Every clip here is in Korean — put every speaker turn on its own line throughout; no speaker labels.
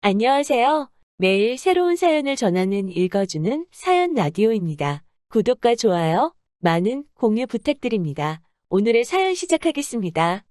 안녕하세요. 매일 새로운 사연을 전하는 읽어주는 사연 라디오입니다. 구독과 좋아요, 많은 공유 부탁드립니다. 오늘의 사연 시작하겠습니다.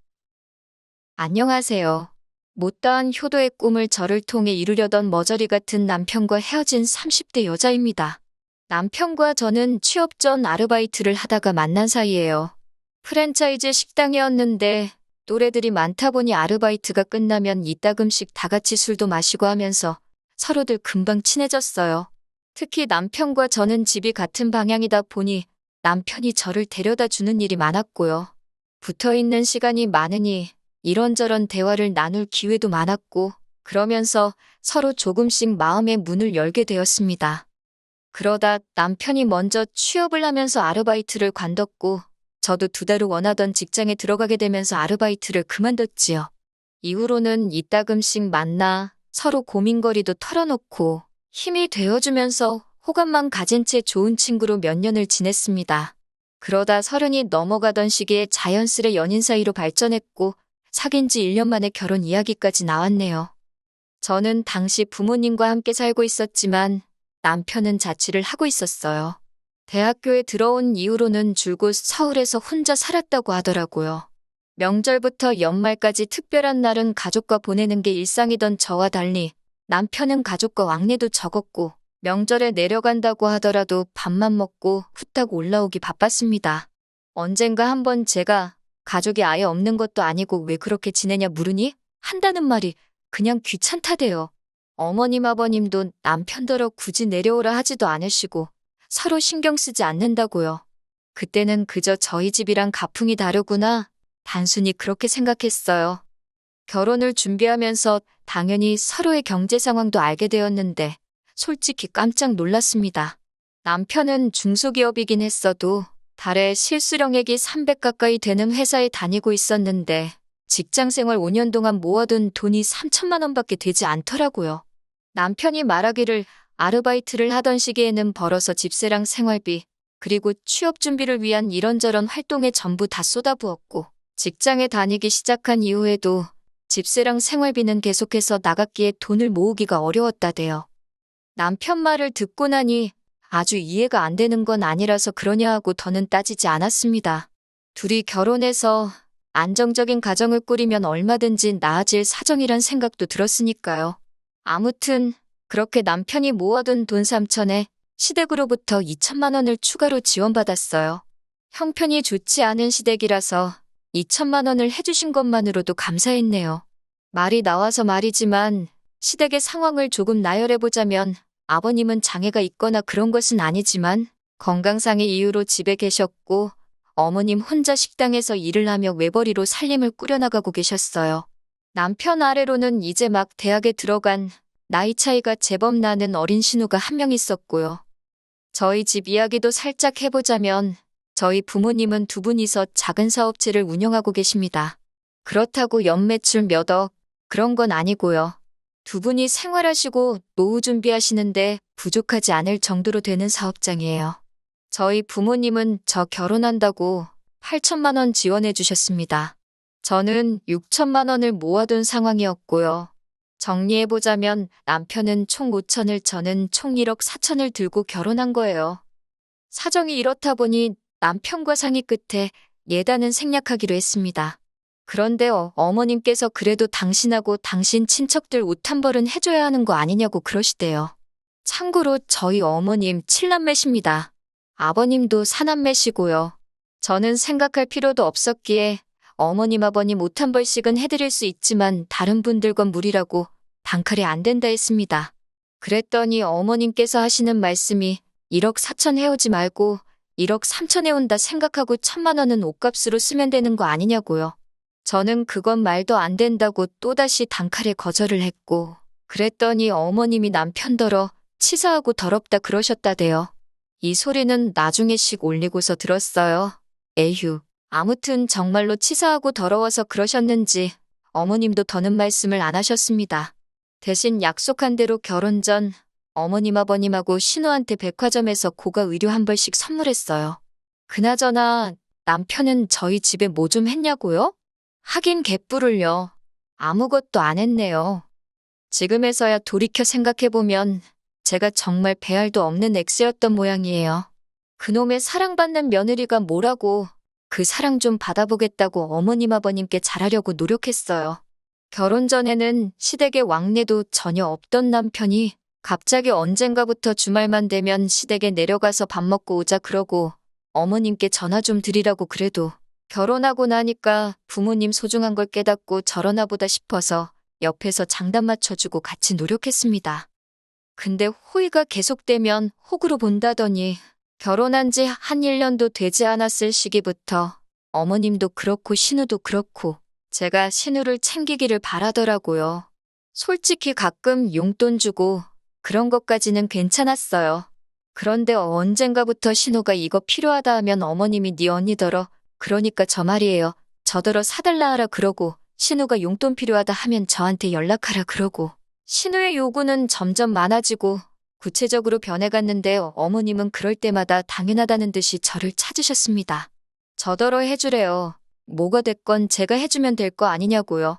안녕하세요. 못다한 효도의 꿈을 저를 통해 이루려던 머저리 같은 남편과 헤어진 30대 여자입니다. 남편과 저는 취업 전 아르바이트를 하다가 만난 사이예요. 프랜차이즈 식당이었는데 또래들이 많다 보니 아르바이트가 끝나면 이따금씩 다 같이 술도 마시고 하면서 서로들 금방 친해졌어요. 특히 남편과 저는 집이 같은 방향이다 보니 남편이 저를 데려다 주는 일이 많았고요. 붙어 있는 시간이 많으니 이런저런 대화를 나눌 기회도 많았고, 그러면서 서로 조금씩 마음의 문을 열게 되었습니다. 그러다 남편이 먼저 취업을 하면서 아르바이트를 관뒀고, 저도 2달 후 원하던 직장에 들어가게 되면서 아르바이트를 그만뒀지요. 이후로는 이따금씩 만나 서로 고민거리도 털어놓고 힘이 되어주면서 호감만 가진 채 좋은 친구로 몇 년을 지냈습니다. 그러다 30이 넘어가던 시기에 자연스레 연인 사이로 발전했고, 사귄 지 1년 만에 결혼 이야기까지 나왔네요. 저는 당시 부모님과 함께 살고 있었지만 남편은 자취를 하고 있었어요. 대학교에 들어온 이후로는 줄곧 서울에서 혼자 살았다고 하더라고요. 명절부터 연말까지 특별한 날은 가족과 보내는 게 일상이던 저와 달리 남편은 가족과 왕래도 적었고 명절에 내려간다고 하더라도 밥만 먹고 후딱 올라오기 바빴습니다. 언젠가 한번 제가 가족이 아예 없는 것도 아니고 왜 그렇게 지내냐 물으니 한다는 말이 그냥 귀찮다대요. 어머님 아버님도 남편더러 굳이 내려오라 하지도 않으시고 서로 신경 쓰지 않는다고요. 그때는 그저 저희 집이랑 가풍이 다르구나. 단순히 그렇게 생각했어요. 결혼을 준비하면서 당연히 서로의 경제 상황도 알게 되었는데 솔직히 깜짝 놀랐습니다. 남편은 중소기업이긴 했어도 달에 실수령액이 300 가까이 되는 회사에 다니고 있었는데 직장생활 5년 동안 모아둔 돈이 3천만 원밖에 되지 않더라고요. 남편이 말하기를 아르바이트를 하던 시기에는 벌어서 집세랑 생활비, 그리고 취업 준비를 위한 이런저런 활동에 전부 다 쏟아부었고 직장에 다니기 시작한 이후에도 집세랑 생활비는 계속해서 나갔기에 돈을 모으기가 어려웠다대요. 남편 말을 듣고 나니 아주 이해가 안 되는 건 아니라서 그러냐 하고 더는 따지지 않았습니다. 둘이 결혼해서 안정적인 가정을 꾸리면 얼마든지 나아질 사정이란 생각도 들었으니까요. 아무튼 그렇게 남편이 모아둔 돈 3천에 시댁으로부터 2천만 원을 추가로 지원받았어요. 형편이 좋지 않은 시댁이라서 2천만 원을 해주신 것만으로도 감사했네요. 말이 나와서 말이지만 시댁의 상황을 조금 나열해보자면 아버님은 장애가 있거나 그런 것은 아니지만 건강상의 이유로 집에 계셨고 어머님 혼자 식당에서 일을 하며 외벌이로 살림을 꾸려나가고 계셨어요. 남편 아래로는 이제 막 대학에 들어간 나이 차이가 제법 나는 어린 신우가 한 명 있었고요. 저희 집 이야기도 살짝 해보자면 저희 부모님은 두 분이서 작은 사업체를 운영하고 계십니다. 그렇다고 연매출 몇 억, 그런 건 아니고요. 두 분이 생활하시고 노후 준비하시는데 부족하지 않을 정도로 되는 사업장이에요. 저희 부모님은 저 결혼한다고 8천만 원 지원해 주셨습니다. 저는 6천만 원을 모아둔 상황이었고요. 정리해보자면 남편은 총 5천을 저는 총 1억 4천을 들고 결혼한 거예요. 사정이 이렇다 보니 남편과 상의 끝에 예단은 생략하기로 했습니다. 그런데 어머님께서 그래도 당신하고 당신 친척들 옷 한 벌은 해줘야 하는 거 아니냐고 그러시대요. 참고로 저희 어머님 7남매십니다. 아버님도 4남매시고요. 저는 생각할 필요도 없었기에 어머님 아버님 옷 한 벌씩은 해드릴 수 있지만 다른 분들 건 무리라고 단칼에 안 된다 했습니다. 그랬더니 어머님께서 하시는 말씀이 1억 4천 해오지 말고 1억 3천 해온다 생각하고 1천만 원은 옷값으로 쓰면 되는 거 아니냐고요. 저는 그건 말도 안 된다고 또다시 단칼에 거절을 했고 그랬더니 어머님이 남편더러 치사하고 더럽다 그러셨다대요. 이 소리는 나중에 씩 올리고서 들었어요. 에휴. 아무튼 정말로 치사하고 더러워서 그러셨는지 어머님도 더는 말씀을 안 하셨습니다. 대신 약속한 대로 결혼 전 어머님 아버님하고 신우한테 백화점에서 고가 의류 한 벌씩 선물했어요. 그나저나 남편은 저희 집에 뭐 좀 했냐고요? 하긴 개뿔을요. 아무것도 안 했네요. 지금에서야 돌이켜 생각해보면 제가 정말 배알도 없는 엑스였던 모양이에요. 그놈의 사랑받는 며느리가 뭐라고 그 사랑 좀 받아보겠다고 어머님 아버님께 잘하려고 노력했어요. 결혼 전에는 시댁에 왕래도 전혀 없던 남편이 갑자기 언젠가부터 주말만 되면 시댁에 내려가서 밥 먹고 오자 그러고 어머님께 전화 좀 드리라고 그래도 결혼하고 나니까 부모님 소중한 걸 깨닫고 저러나 보다 싶어서 옆에서 장단 맞춰주고 같이 노력했습니다. 근데 호의가 계속되면 호구로 본다더니 결혼한 지 한 1년도 되지 않았을 시기부터 어머님도 그렇고 신우도 그렇고 제가 신우를 챙기기를 바라더라고요. 솔직히 가끔 용돈 주고 그런 것까지는 괜찮았어요. 그런데 언젠가부터 신우가 이거 필요하다 하면 어머님이 네 언니더러 그러니까 저 말이에요. 저더러 사달라 하라 그러고 신우가 용돈 필요하다 하면 저한테 연락하라 그러고 신우의 요구는 점점 많아지고 구체적으로 변해갔는데 어머님은 그럴 때마다 당연하다는 듯이 저를 찾으셨습니다. 저더러 해주래요. 뭐가 됐건 제가 해주면 될 거 아니냐고요.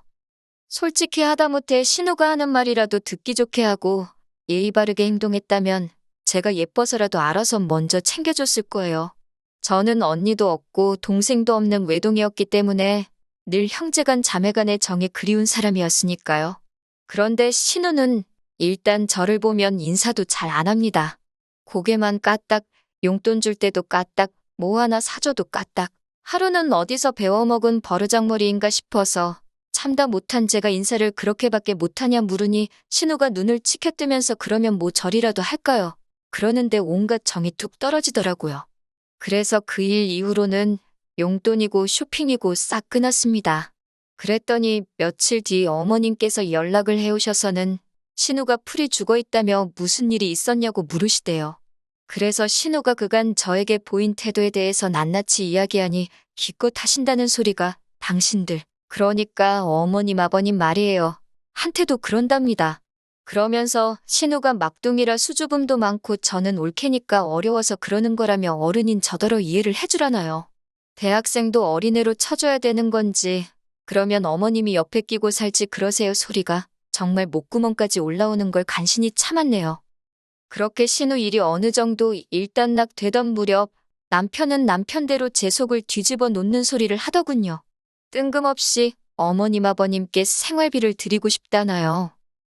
솔직히 하다못해 신우가 하는 말이라도 듣기 좋게 하고 예의 바르게 행동했다면 제가 예뻐서라도 알아서 먼저 챙겨줬을 거예요. 저는 언니도 없고 동생도 없는 외동이었기 때문에 늘 형제간 자매간의 정이 그리운 사람이었으니까요. 그런데 신우는 일단 저를 보면 인사도 잘 안 합니다. 고개만 까딱, 용돈 줄 때도 까딱, 뭐 하나 사줘도 까딱. 하루는 어디서 배워먹은 버르장머리인가 싶어서 참다 못한 제가 인사를 그렇게밖에 못하냐 물으니 신우가 눈을 치켜뜨면서 그러면 뭐 절이라도 할까요? 그러는데 온갖 정이 뚝 떨어지더라고요. 그래서 그 일 이후로는 용돈이고 쇼핑이고 싹 끊었습니다. 그랬더니 며칠 뒤 어머님께서 연락을 해오셔서는 신우가 풀이 죽어있다며 무슨 일이 있었냐고 물으시대요. 그래서 신우가 그간 저에게 보인 태도에 대해서 낱낱이 이야기하니 기껏 하신다는 소리가 당신들, 그러니까 어머님 아버님 말이에요. 한테도 그런답니다. 그러면서 신우가 막둥이라 수줍음도 많고 저는 올케니까 어려워서 그러는 거라며 어른인 저더러 이해를 해주라나요. 대학생도 어린애로 쳐줘야 되는 건지 그러면 어머님이 옆에 끼고 살지 그러세요 소리가 정말 목구멍까지 올라오는 걸 간신히 참았네요. 그렇게 신우 일이 어느 정도 일단락 되던 무렵 남편은 남편대로 제 속을 뒤집어 놓는 소리를 하더군요. 뜬금없이 어머님 아버님께 생활비를 드리고 싶다나요.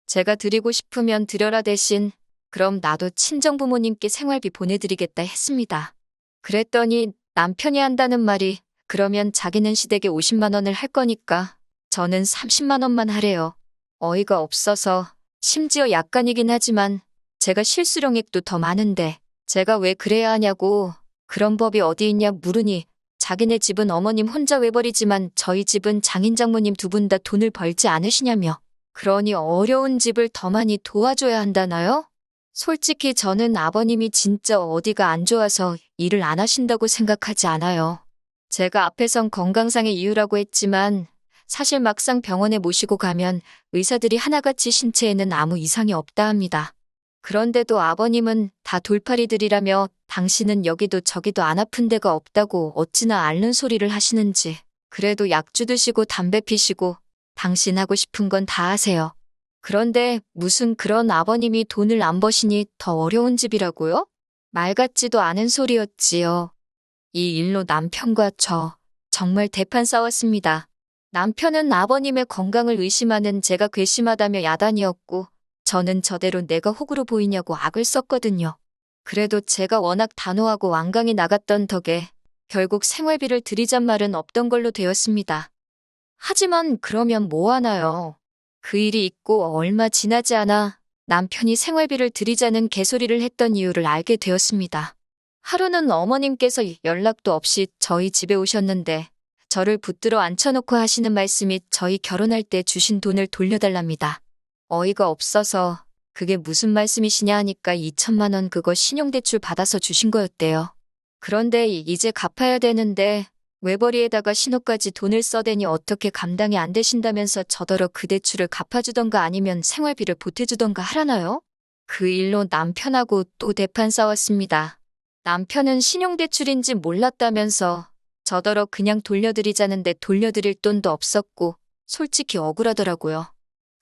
제가 드리고 싶으면 드려라 대신 그럼 나도 친정부모님께 생활비 보내드리겠다 했습니다. 그랬더니 남편이 한다는 말이 그러면 자기는 시댁에 50만 원을 할 거니까 저는 30만 원만 하래요. 어이가 없어서 심지어 약간이긴 하지만 제가 실수령액도 더 많은데 제가 왜 그래야 하냐고 그런 법이 어디 있냐 물으니 자기네 집은 어머님 혼자 외벌이지만 저희 집은 장인 장모님 두 분 다 돈을 벌지 않으시냐며 그러니 어려운 집을 더 많이 도와줘야 한다나요? 솔직히 저는 아버님이 진짜 어디가 안 좋아서 일을 안 하신다고 생각하지 않아요. 제가 앞에선 건강상의 이유라고 했지만 사실 막상 병원에 모시고 가면 의사들이 하나같이 신체에는 아무 이상이 없다 합니다. 그런데도 아버님은 다 돌팔이들이라며 당신은 여기도 저기도 안 아픈 데가 없다고 어찌나 앓는 소리를 하시는지 그래도 약주 드시고 담배 피시고 당신 하고 싶은 건 다 하세요. 그런데 무슨 그런 아버님이 돈을 안 버시니 더 어려운 집이라고요? 말 같지도 않은 소리였지요. 이 일로 남편과 저 정말 대판 싸웠습니다. 남편은 아버님의 건강을 의심하는 제가 괘씸하다며 야단이었고 저는 저대로 내가 호구로 보이냐고 악을 썼거든요. 그래도 제가 워낙 단호하고 완강히 나갔던 덕에 결국 생활비를 드리잔 말은 없던 걸로 되었습니다. 하지만 그러면 뭐 하나요? 그 일이 있고 얼마 지나지 않아 남편이 생활비를 드리자는 개소리를 했던 이유를 알게 되었습니다. 하루는 어머님께서 연락도 없이 저희 집에 오셨는데 저를 붙들어 앉혀놓고 하시는 말씀이 저희 결혼할 때 주신 돈을 돌려달랍니다. 어이가 없어서 그게 무슨 말씀이시냐 하니까 2천만 원 그거 신용대출 받아서 주신 거였대요. 그런데 이제 갚아야 되는데 외벌이에다가 신호까지 돈을 써대니 어떻게 감당이 안 되신다면서 저더러 그 대출을 갚아주던가 아니면 생활비를 보태주던가 하라나요? 그 일로 남편하고 또 대판 싸웠습니다. 남편은 신용대출인지 몰랐다면서 저더러 그냥 돌려드리자는데 돌려드릴 돈도 없었고 솔직히 억울하더라고요.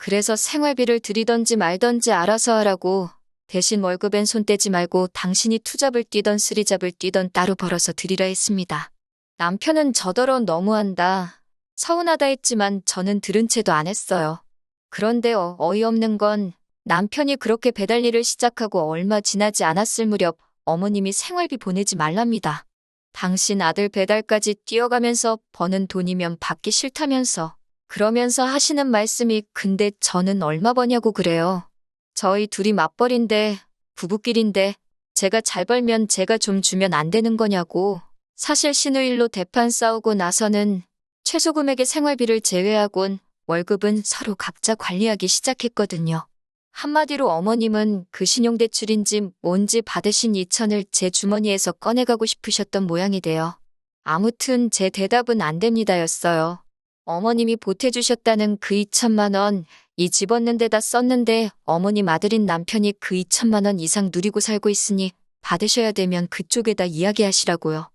그래서 생활비를 드리던지 말던지 알아서 하라고 대신 월급엔 손 떼지 말고 당신이 투잡을 뛰던 쓰리잡을 뛰던 따로 벌어서 드리라 했습니다. 남편은 저더러 너무한다. 서운하다 했지만 저는 들은 채도 안 했어요. 그런데 어이없는 건 남편이 그렇게 배달 일을 시작하고 얼마 지나지 않았을 무렵 어머님이 생활비 보내지 말랍니다. 당신 아들 배달까지 뛰어가면서 버는 돈이면 받기 싫다면서. 그러면서 하시는 말씀이 근데 저는 얼마 버냐고 그래요. 저희 둘이 맞벌인데 부부끼린데 제가 잘 벌면 제가 좀 주면 안 되는 거냐고. 사실 신우일로 대판 싸우고 나서는 최소 금액의 생활비를 제외하곤 월급은 서로 각자 관리하기 시작했거든요. 한마디로 어머님은 그 신용대출인지 뭔지 받으신 2천을 제 주머니에서 꺼내가고 싶으셨던 모양이 돼요. 아무튼 제 대답은 안 됩니다였어요. 어머님이 보태주셨다는 그 2천만 원, 이 집 얻는 데다 썼는데 어머님 아들인 남편이 그 2천만 원 이상 누리고 살고 있으니 받으셔야 되면 그쪽에다 이야기하시라고요.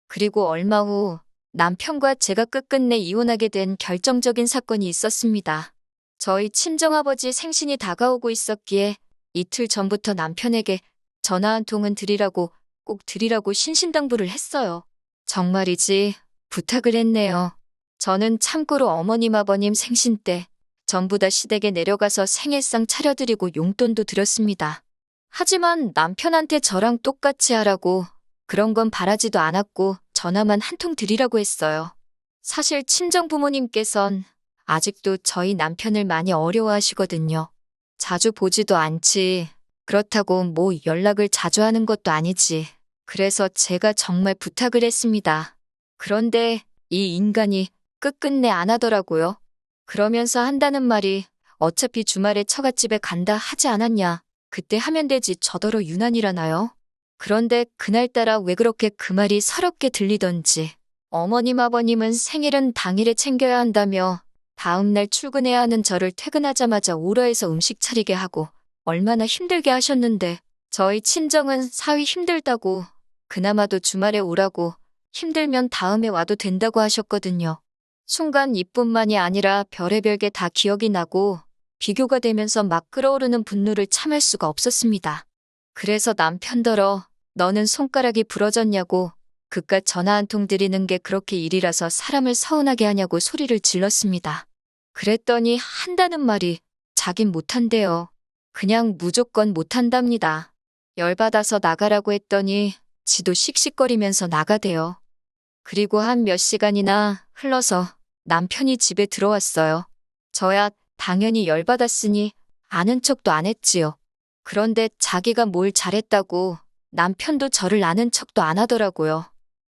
그리고 얼마 후 남편과 제가 끝끝내 이혼하게 된 결정적인 사건이 있었습니다. 저희 친정아버지 생신이 다가오고 있었기에 이틀 전부터 남편에게 전화 한 통은 드리라고 꼭 드리라고 신신당부를 했어요. 정말이지 부탁을 했네요. 저는 참고로 어머님 아버님 생신 때 전부 다 시댁에 내려가서 생일상 차려드리고 용돈도 드렸습니다. 하지만 남편한테 저랑 똑같이 하라고 그런 건 바라지도 않았고 전화만 한 통 드리라고 했어요. 사실 친정 부모님께선 아직도 저희 남편을 많이 어려워하시거든요. 자주 보지도 않지. 그렇다고 뭐 연락을 자주 하는 것도 아니지. 그래서 제가 정말 부탁을 했습니다. 그런데 이 인간이 끝끝내 안 하더라고요. 그러면서 한다는 말이 어차피 주말에 처갓집에 간다 하지 않았냐. 그때 하면 되지 저더러 유난이라나요? 그런데 그날따라 왜 그렇게 그 말이 서럽게 들리던지. 어머님 아버님은 생일은 당일에 챙겨야 한다며 다음날 출근해야 하는 저를 퇴근하자마자 오라해서 음식 차리게 하고 얼마나 힘들게 하셨는데 저희 친정은 사위 힘들다고 그나마도 주말에 오라고 힘들면 다음에 와도 된다고 하셨거든요. 순간 이뿐만이 아니라 별의별 게 다 기억이 나고 비교가 되면서 막 끓어오르는 분노를 참을 수가 없었습니다. 그래서 남편더러 너는 손가락이 부러졌냐고 그깟 전화 한 통 드리는 게 그렇게 일이라서 사람을 서운하게 하냐고 소리를 질렀습니다. 그랬더니 한다는 말이 자긴 못한대요. 그냥 무조건 못한답니다. 열받아서 나가라고 했더니 지도 씩씩거리면서 나가대요. 그리고 한 몇 시간이나 흘러서 남편이 집에 들어왔어요. 저야 당연히 열받았으니 아는 척도 안 했지요. 그런데 자기가 뭘 잘했다고 남편도 저를 아는 척도 안 하더라고요.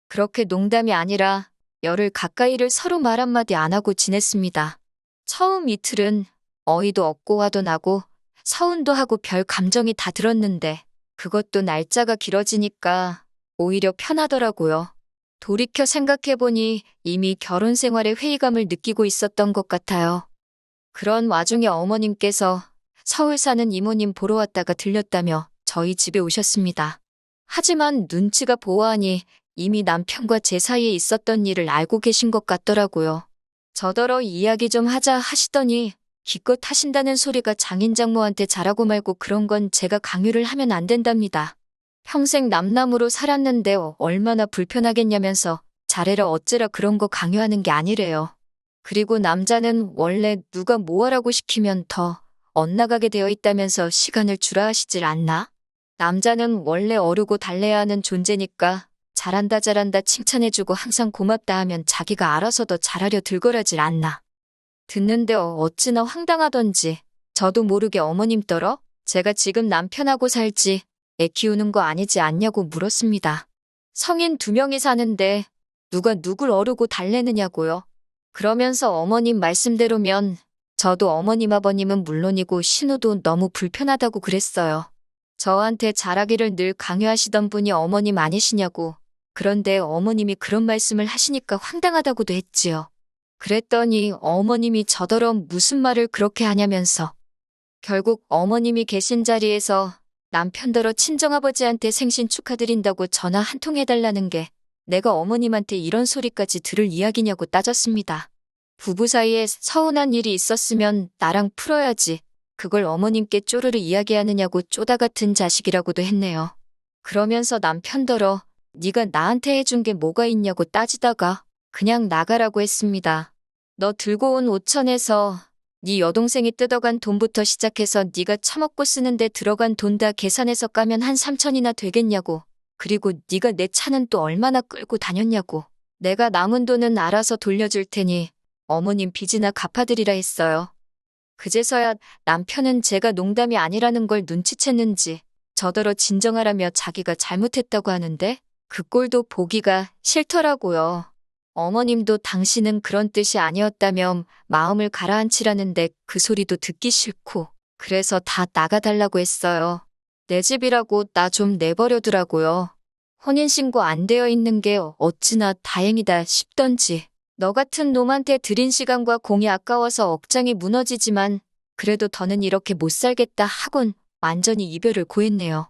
그렇게 농담이 아니라 열흘 가까이를 서로 말 한마디 안 하고 지냈습니다. 처음 이틀은 어이도 없고 화도 나고 서운도 하고 별 감정이 다 들었는데 그것도 날짜가 길어지니까 오히려 편하더라고요. 돌이켜 생각해보니 이미 결혼 생활에 회의감을 느끼고 있었던 것 같아요. 그런 와중에 어머님께서 서울 사는 이모님 보러 왔다가 들렸다며 저희 집에 오셨습니다. 하지만 눈치가 보아하니 이미 남편과 제 사이에 있었던 일을 알고 계신 것 같더라고요. 저더러 이야기 좀 하자 하시더니 기껏 하신다는 소리가 장인장모한테 잘하고 말고 그런 건 제가 강요를 하면 안 된답니다. 평생 남남으로 살았는데 얼마나 불편하겠냐면서 잘해라 어째라 그런 거 강요하는 게 아니래요. 그리고 남자는 원래 누가 뭐 하라고 시키면 더 엇나가게 되어 있다면서 시간을 주라 하시질 않나? 남자는 원래 어르고 달래야 하는 존재니까 잘한다 잘한다 칭찬해주고 항상 고맙다 하면 자기가 알아서 더 잘하려 들거라질 않나. 듣는데 어찌나 황당하던지 저도 모르게 어머님더러 제가 지금 남편하고 살지 애 키우는 거 아니지 않냐고 물었습니다. 성인 2명이 사는데 누가 누굴 어르고 달래느냐고요. 그러면서 어머님 말씀대로면 저도 어머님 아버님은 물론이고 신우도 너무 불편하다고 그랬어요. 저한테 잘하기를 늘 강요하시던 분이 어머님 아니시냐고. 그런데 어머님이 그런 말씀을 하시니까 황당하다고도 했지요. 그랬더니 어머님이 저더러 무슨 말을 그렇게 하냐면서 결국 어머님이 계신 자리에서 남편더러 친정아버지한테 생신 축하드린다고 전화 한 통 해달라는 게 내가 어머님한테 이런 소리까지 들을 이야기냐고 따졌습니다. 부부 사이에 서운한 일이 있었으면 나랑 풀어야지. 그걸 어머님께 쪼르르 이야기하느냐고 쪼다 같은 자식이라고도 했네요. 그러면서 남편더러 네가 나한테 해준 게 뭐가 있냐고 따지다가 그냥 나가라고 했습니다. 너 들고 온 5천에서 네 여동생이 뜯어간 돈부터 시작해서 네가 처먹고 쓰는데 들어간 돈 다 계산해서 까면 한 3천이나 되겠냐고. 그리고 네가 내 차는 또 얼마나 끌고 다녔냐고. 내가 남은 돈은 알아서 돌려줄 테니 어머님 빚이나 갚아드리라 했어요. 그제서야 남편은 제가 농담이 아니라는 걸 눈치챘는지 저더러 진정하라며 자기가 잘못했다고 하는데 그 꼴도 보기가 싫더라고요. 어머님도 당신은 그런 뜻이 아니었다며 마음을 가라앉히라는데 그 소리도 듣기 싫고 그래서 다 나가달라고 했어요. 내 집이라고 나 좀 내버려두라고요. 혼인신고 안 되어 있는 게 어찌나 다행이다 싶던지. 너 같은 놈한테 들인 시간과 공이 아까워서 억장이 무너지지만 그래도 더는 이렇게 못 살겠다 하곤 완전히 이별을 고했네요.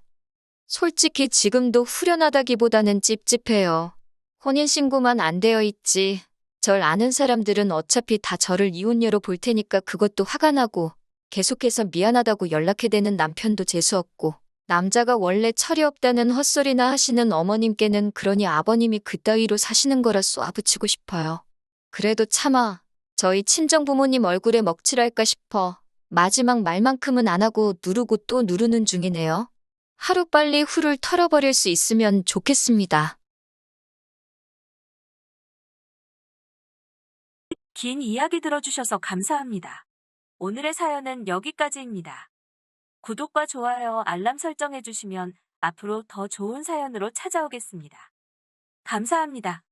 솔직히 지금도 후련하다기보다는 찝찝해요. 혼인신고만 안 되어 있지. 절 아는 사람들은 어차피 다 저를 이혼녀로 볼 테니까 그것도 화가 나고 계속해서 미안하다고 연락해대는 남편도 재수없고 남자가 원래 철이 없다는 헛소리나 하시는 어머님께는 그러니 아버님이 그따위로 사시는 거라 쏘아붙이고 싶어요. 그래도 차마 저희 친정부모님 얼굴에 먹칠할까 싶어 마지막 말만큼은 안 하고 누르고 또 누르는 중이네요. 하루빨리 후를 털어버릴 수 있으면 좋겠습니다.
긴 이야기 들어주셔서 감사합니다. 오늘의 사연은 여기까지입니다. 구독과 좋아요, 알람 설정해주시면 앞으로 더 좋은 사연으로 찾아오겠습니다. 감사합니다.